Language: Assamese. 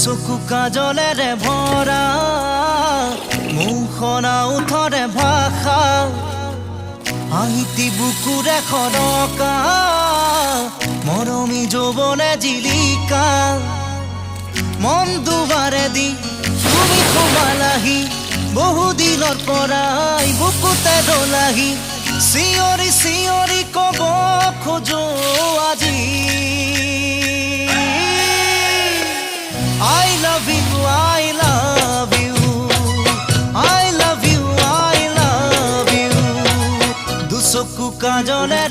চকু কাজলেৰে ভৰা মুখনা উঠৰে ভাষা আহিতি বুকুৰে খৰকা মৰমী যৌৱনে জিলিকা মন দুবাৰে দি তুমি সোমালাহি বহুদিনৰ পৰাই বুকুতে দলাহি চিঞৰি চিঞৰি কব খোজো আজি I love you, I love you, I love you, I love you. দুচকু কাজলেৰে